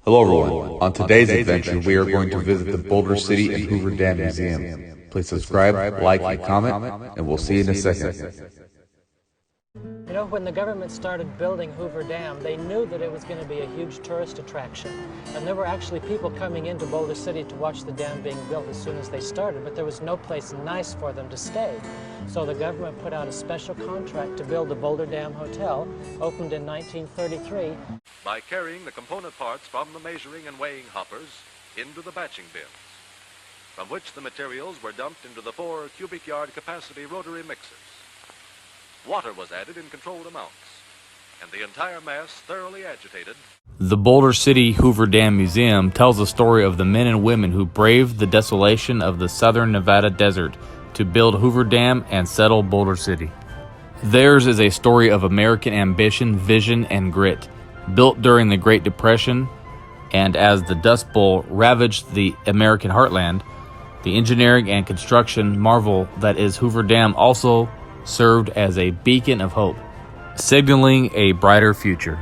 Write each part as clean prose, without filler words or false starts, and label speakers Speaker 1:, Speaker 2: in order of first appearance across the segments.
Speaker 1: Hello everyone. On today's adventure, we are going to visit the Boulder City and Hoover Dam Museum. Please subscribe, like, and comment, and we'll see you in a second.
Speaker 2: You know, when the government started building Hoover Dam, they knew that it was going to be a huge tourist attraction. And there were actually people coming into Boulder City to watch the dam being built as soon as they started, but there was no place nice for them to stay. So the government put out a special contract to build the Boulder Dam Hotel, opened in 1933.
Speaker 3: By carrying the component parts from the measuring and weighing hoppers into the batching bins, from which the materials were dumped into the 4 cubic yard capacity rotary mixers. Water was added in controlled amounts, and the entire mass thoroughly agitated.
Speaker 4: The Boulder City Hoover Dam Museum tells the story of the men and women who braved the desolation of the southern Nevada desert to build Hoover Dam and settle Boulder City. Theirs is a story of American ambition, vision, and grit. Built during the Great Depression, and as the Dust Bowl ravaged the American heartland, the engineering and construction marvel that is Hoover Dam also served as a beacon of hope, signaling a brighter future.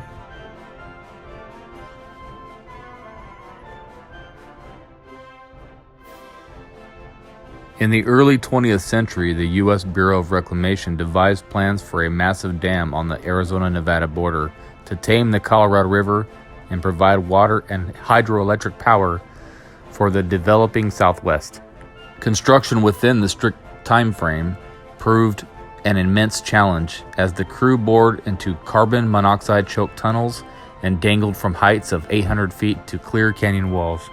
Speaker 4: In the early 20th century, the U.S. Bureau of Reclamation devised plans for a massive dam on the Arizona-Nevada border to tame the Colorado River and provide water and hydroelectric power for the developing Southwest. Construction within the strict time frame proved an immense challenge as the crew bored into carbon monoxide choked tunnels and dangled from heights of 800 feet to clear canyon walls.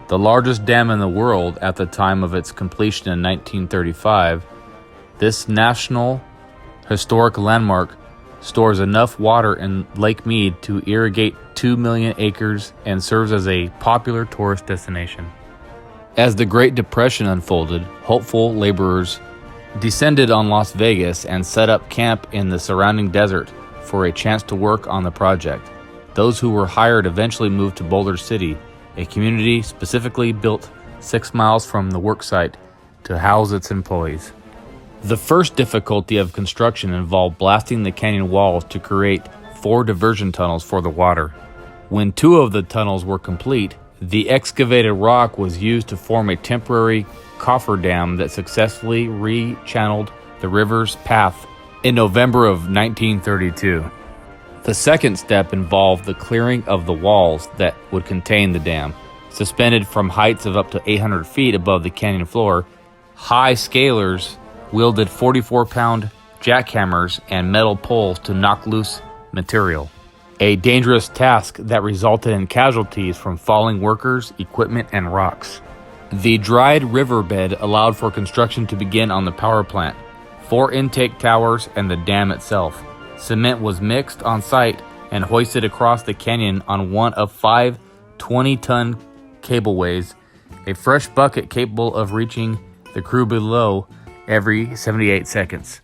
Speaker 4: The largest dam in the world at the time of its completion in 1935, this National Historic Landmark stores enough water in Lake Mead to irrigate 2 million acres and serves as a popular tourist destination. As the Great Depression unfolded, hopeful laborers descended on Las Vegas and set up camp in the surrounding desert for a chance to work on the project. Those who were hired eventually moved to Boulder City, a community specifically built 6 miles from the worksite to house its employees. The first difficulty of construction involved blasting the canyon walls to create 4 diversion tunnels for the water. When 2 of the tunnels were complete, the excavated rock was used to form a temporary cofferdam that successfully re-channeled the river's path in November of 1932. The second step involved the clearing of the walls that would contain the dam. Suspended from heights of up to 800 feet above the canyon floor, high scalers wielded 44-pound jackhammers and metal poles to knock loose material. A dangerous task that resulted in casualties from falling workers, equipment, and rocks. The dried riverbed allowed for construction to begin on the power plant, 4 intake towers, and the dam itself. Cement was mixed on site and hoisted across the canyon on one of 5 20-ton cableways, a fresh bucket capable of reaching the crew below every 78 seconds.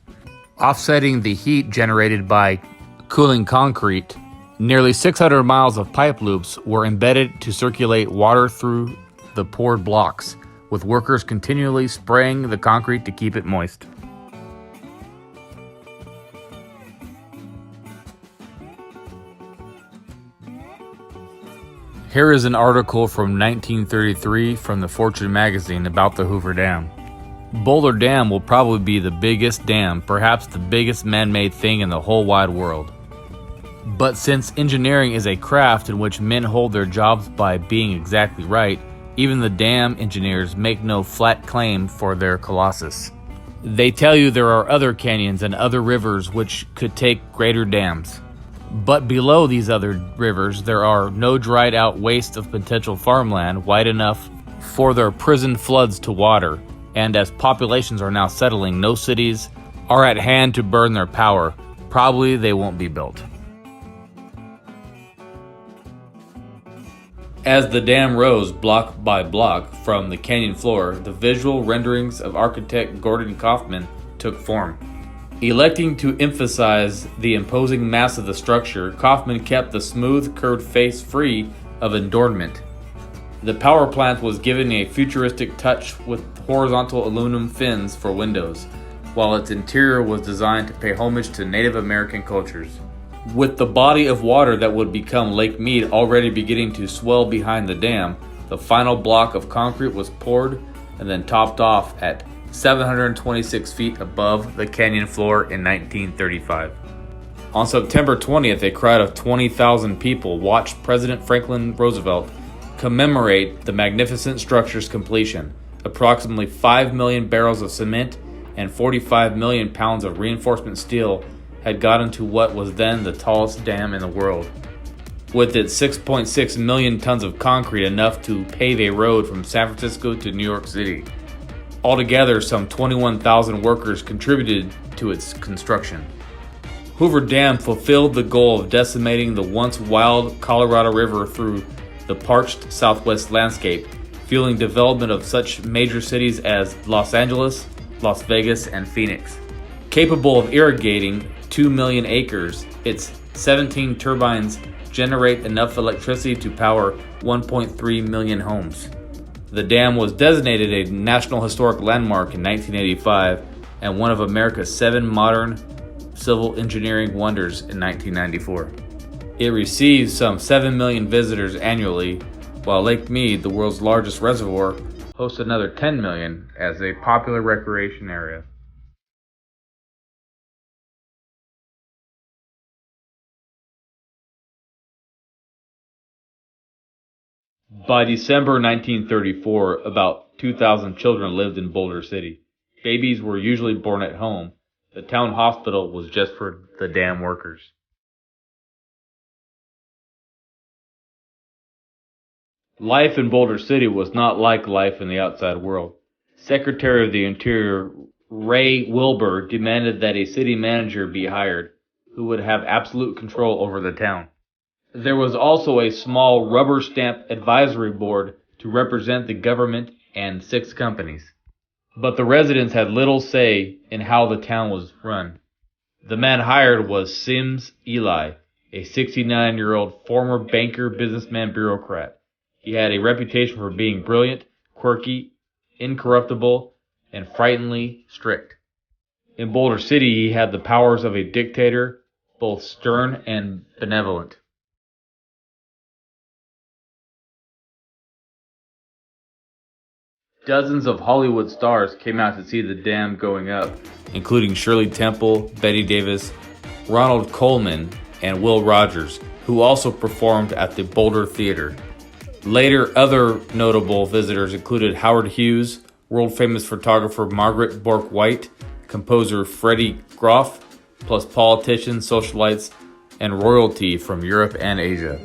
Speaker 4: Offsetting the heat generated by cooling concrete, nearly 600 miles of pipe loops were embedded to circulate water through the poured blocks, with workers continually spraying the concrete to keep it moist. Here is an article from 1933 from the Fortune magazine about the Hoover Dam. Boulder Dam will probably be the biggest dam, perhaps the biggest man-made thing in the whole wide world. But since engineering is a craft in which men hold their jobs by being exactly right, even the dam engineers make no flat claim for their colossus. They tell you there are other canyons and other rivers which could take greater dams. But below these other rivers, there are no dried out wastes of potential farmland wide enough for their prison floods to water. And as populations are now settling, no cities are at hand to burn their power. Probably they won't be built. As the dam rose block by block from the canyon floor, the visual renderings of architect Gordon Kaufman took form. Electing to emphasize the imposing mass of the structure, Kaufman kept the smooth, curved face free of adornment. The power plant was given a futuristic touch with horizontal aluminum fins for windows, while its interior was designed to pay homage to Native American cultures. With the body of water that would become Lake Mead already beginning to swell behind the dam, the final block of concrete was poured and then topped off at 726 feet above the canyon floor in 1935. On September 20th, a crowd of 20,000 people watched President Franklin Roosevelt commemorate the magnificent structure's completion. Approximately 5 million barrels of cement and 45 million pounds of reinforcement steel had gotten to what was then the tallest dam in the world. With its 6.6 million tons of concrete, enough to pave a road from San Francisco to New York City. Altogether, some 21,000 workers contributed to its construction. Hoover Dam fulfilled the goal of decimating the once wild Colorado River through the parched southwest landscape, fueling development of such major cities as Los Angeles, Las Vegas, and Phoenix. Capable of irrigating 2 million acres, its 17 turbines generate enough electricity to power 1.3 million homes. The dam was designated a National Historic Landmark in 1985 and one of America's 7 modern civil engineering wonders in 1994. It receives some 7 million visitors annually, while Lake Mead, the world's largest reservoir, hosts another 10 million as a popular recreation area. By December 1934, about 2,000 children lived in Boulder City. Babies were usually born at home. The town hospital was just for the dam workers. Life in Boulder City was not like life in the outside world. Secretary of the Interior Ray Wilbur demanded that a city manager be hired, who would have absolute control over the town. There was also a small rubber stamp advisory board to represent the government and 6 companies. But the residents had little say in how the town was run. The man hired was Sims Eli, a 69-year-old former banker, businessman, bureaucrat. He had a reputation for being brilliant, quirky, incorruptible, and frighteningly strict. In Boulder City, he had the powers of a dictator, both stern and benevolent. Dozens of Hollywood stars came out to see the dam going up, including Shirley Temple, Bette Davis, Ronald Colman, and Will Rogers, who also performed at the Boulder Theater. Later, other notable visitors included Howard Hughes, world-famous photographer Margaret Bourke-White, composer Freddie Groff, plus politicians, socialites, and royalty from Europe and Asia.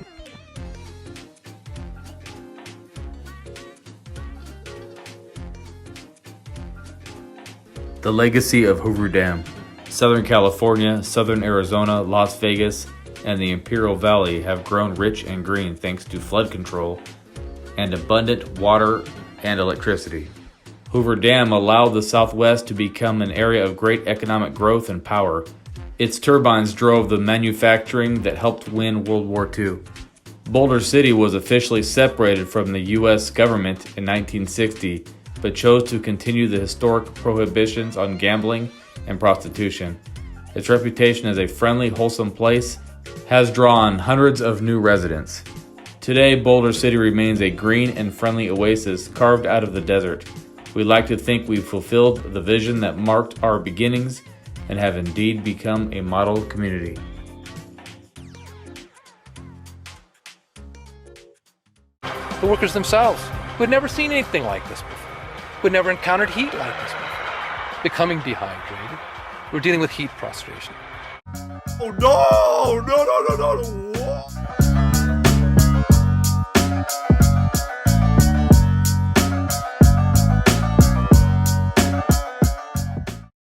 Speaker 4: The legacy of Hoover Dam. Southern California, Southern Arizona, Las Vegas, and the Imperial Valley have grown rich and green thanks to flood control and abundant water and electricity. Hoover Dam allowed the Southwest to become an area of great economic growth and power. Its turbines drove the manufacturing that helped win World War II. Boulder City was officially separated from the U.S. government in 1960, but chose to continue the historic prohibitions on gambling and prostitution. Its reputation as a friendly, wholesome place has drawn hundreds of new residents. Today, Boulder City remains a green and friendly oasis carved out of the desert. We like to think we've fulfilled the vision that marked our beginnings and have indeed become a model community.
Speaker 5: The workers themselves, who had never seen anything like this before, who had never encountered heat like this before, becoming dehydrated. We're dealing with heat prostration.
Speaker 6: Oh no! No!